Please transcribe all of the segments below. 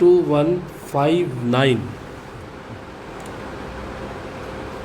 2159।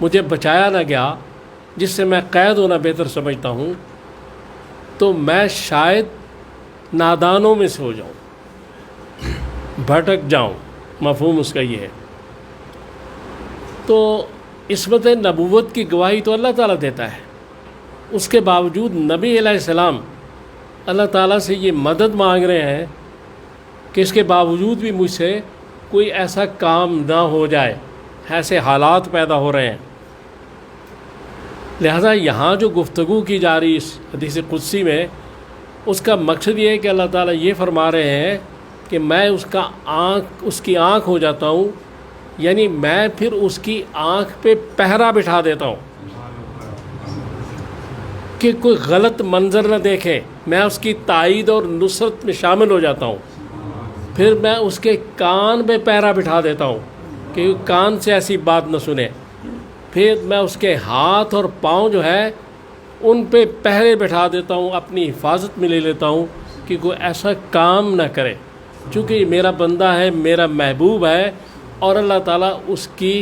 مجھے بچایا نہ گیا، جس سے میں قید ہونا بہتر سمجھتا ہوں، تو میں شاید نادانوں میں سے ہو جاؤں، بھٹک جاؤں۔ مفہوم اس کا یہ ہے۔ تو عصمت نبوت کی گواہی تو اللہ تعالیٰ دیتا ہے، اس کے باوجود نبی علیہ السلام اللہ تعالیٰ سے یہ مدد مانگ رہے ہیں کہ اس کے باوجود بھی مجھ سے کوئی ایسا کام نہ ہو جائے، ایسے حالات پیدا ہو رہے ہیں۔ لہذا یہاں جو گفتگو کی جا رہی اس حدیث قدسی میں، اس کا مقصد یہ ہے کہ اللہ تعالیٰ یہ فرما رہے ہیں کہ میں اس کی آنکھ ہو جاتا ہوں، یعنی میں پھر اس کی آنکھ پہ پہرا بٹھا دیتا ہوں کہ کوئی غلط منظر نہ دیکھے، میں اس کی تائید اور نصرت میں شامل ہو جاتا ہوں۔ پھر میں اس کے کان پہ پہرا بٹھا دیتا ہوں کہ کان سے ایسی بات نہ سنے۔ پھر میں اس کے ہاتھ اور پاؤں جو ہے ان پہ پہرے بٹھا دیتا ہوں، اپنی حفاظت میں لے لیتا ہوں کہ کوئی ایسا کام نہ کرے، چونکہ یہ میرا بندہ ہے، میرا محبوب ہے، اور اللہ تعالیٰ اس کی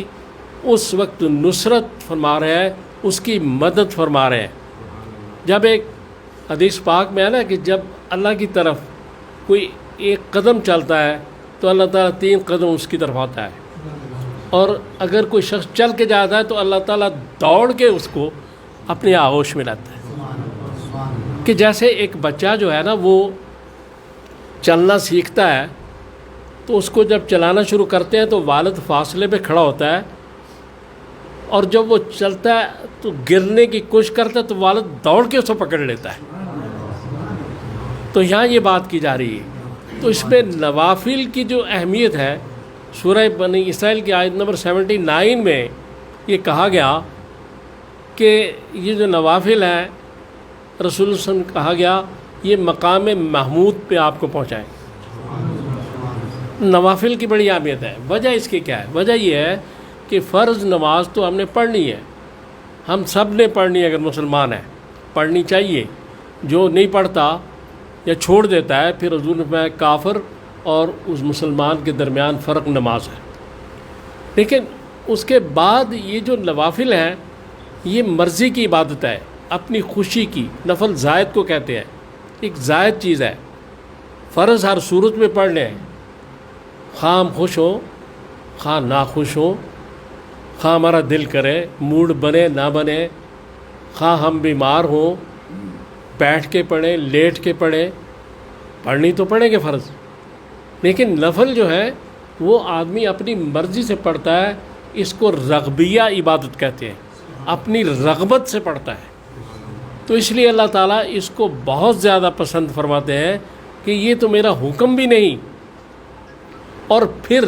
اس وقت نصرت فرما رہے ہیں، اس کی مدد فرما رہے ہیں۔ جب ایک حدیث پاک میں ہے نا کہ جب اللہ کی طرف کوئی ایک قدم چلتا ہے تو اللہ تعالیٰ 3 قدم اس کی طرف آتا ہے، اور اگر کوئی شخص چل کے جاتا ہے تو اللہ تعالیٰ دوڑ کے اس کو اپنے آغوش میں لاتا ہے۔ کہ جیسے ایک بچہ جو ہے نا وہ چلنا سیکھتا ہے، تو اس کو جب چلانا شروع کرتے ہیں تو والد فاصلے پہ کھڑا ہوتا ہے، اور جب وہ چلتا ہے تو گرنے کی کوشش کرتا ہے تو والد دوڑ کے اس کو پکڑ لیتا ہے۔ تو یہاں یہ بات کی جا رہی ہے۔ تو اس میں نوافل کی جو اہمیت ہے، سورہ بنی اسرائیل کی آیت نمبر 79 میں یہ کہا گیا کہ یہ جو نوافل ہیں، رسول اللہ صلی اللہ علیہ وسلم کہا گیا یہ مقام محمود پہ آپ کو پہنچائیں۔ نوافل کی بڑی اہمیت ہے۔ وجہ اس کی کیا ہے؟ وجہ یہ ہے کہ فرض نماز تو ہم نے پڑھنی ہے، ہم سب نے پڑھنی ہے، اگر مسلمان ہے پڑھنی چاہیے۔ جو نہیں پڑھتا یا چھوڑ دیتا ہے، پھر حضور میں کافر اور اس مسلمان کے درمیان فرق نماز ہے۔ لیکن اس کے بعد یہ جو نوافل ہیں یہ مرضی کی عبادت ہے، اپنی خوشی کی۔ نفل زائد کو کہتے ہیں، ایک زائد چیز ہے۔ فرض ہر صورت میں پڑھ لیں، خواہ ہم خوش ہوں خواہ ناخوش ہوں، خواہ ہمارا دل کرے، موڈ بنے نہ بنے، خواہ ہم بیمار ہوں، بیٹھ کے پڑھیں لیٹ کے پڑھیں، پڑھنی تو پڑھیں گے فرض۔ لیکن نفل جو ہے وہ آدمی اپنی مرضی سے پڑھتا ہے، اس کو رغبیہ عبادت کہتے ہیں، اپنی رغبت سے پڑھتا ہے۔ تو اس لیے اللہ تعالیٰ اس کو بہت زیادہ پسند فرماتے ہیں کہ یہ تو میرا حکم بھی نہیں، اور پھر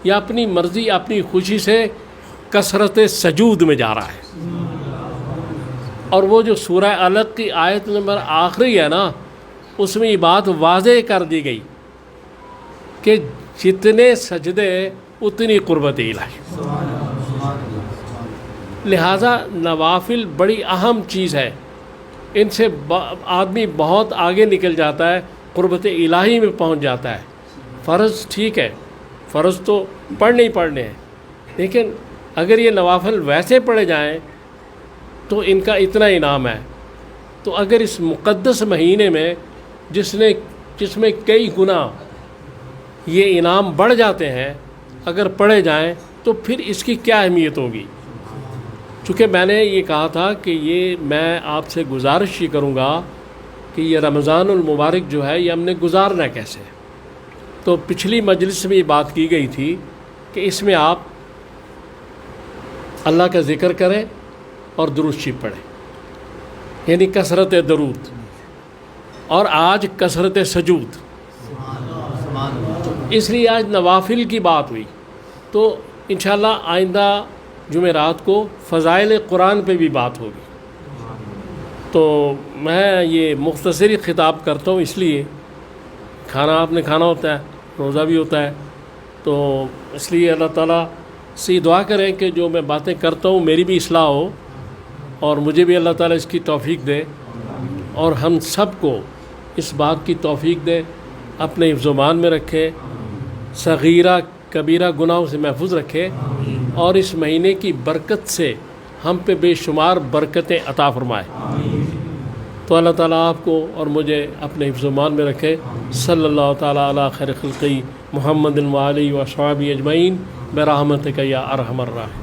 یہ اپنی مرضی اپنی خوشی سے کثرت سجود میں جا رہا ہے۔ اور وہ جو سورہ علق کی آیت نمبر آخری ہے نا، اس میں یہ بات واضح کر دی گئی کہ جتنے سجدے اتنی قربت الہی۔ لہٰذا نوافل بڑی اہم چیز ہے، ان سے آدمی بہت آگے نکل جاتا ہے، قربت الہی میں پہنچ جاتا ہے۔ فرض ٹھیک ہے، فرض تو پڑھنے ہی پڑھنے ہیں، لیکن اگر یہ نوافل ویسے پڑھے جائیں تو ان کا اتنا انعام ہے۔ تو اگر اس مقدس مہینے میں جس میں کئی گنا یہ انعام بڑھ جاتے ہیں، اگر پڑھے جائیں تو پھر اس کی کیا اہمیت ہوگی۔ چونکہ میں نے یہ کہا تھا کہ یہ میں آپ سے گزارش یہ کروں گا کہ یہ رمضان المبارک جو ہے یہ ہم نے گزارنا کیسے۔ تو پچھلی مجلس میں یہ بات کی گئی تھی کہ اس میں آپ اللہ کا ذکر کریں اور درود شریف پڑھیں، یعنی کثرت درود، اور آج کثرت سجود۔ اس لیے آج نوافل کی بات ہوئی، تو انشاءاللہ آئندہ جمعرات کو فضائل قرآن پہ بھی بات ہوگی۔ تو میں یہ مختصری خطاب کرتا ہوں، اس لیے کھانا آپ نے کھانا ہوتا ہے، روزہ بھی ہوتا ہے، تو اس لیے اللہ تعالیٰ سے دعا کریں کہ جو میں باتیں کرتا ہوں میری بھی اصلاح ہو، اور مجھے بھی اللہ تعالیٰ اس کی توفیق دے، اور ہم سب کو اس بات کی توفیق دے، اپنے حفظ و امان میں رکھے، صغیرہ کبیرہ گناہوں سے محفوظ رکھے، اور اس مہینے کی برکت سے ہم پہ بے شمار برکتیں عطا فرمائے۔ تو اللہ تعالیٰ آپ کو اور مجھے اپنے حفظ و امان میں رکھے۔ صلی اللہ تعالیٰ علی خیر خلقی محمد و آلہ و اصحابہ اجمعین برحمتک یا ارحم الراحمین۔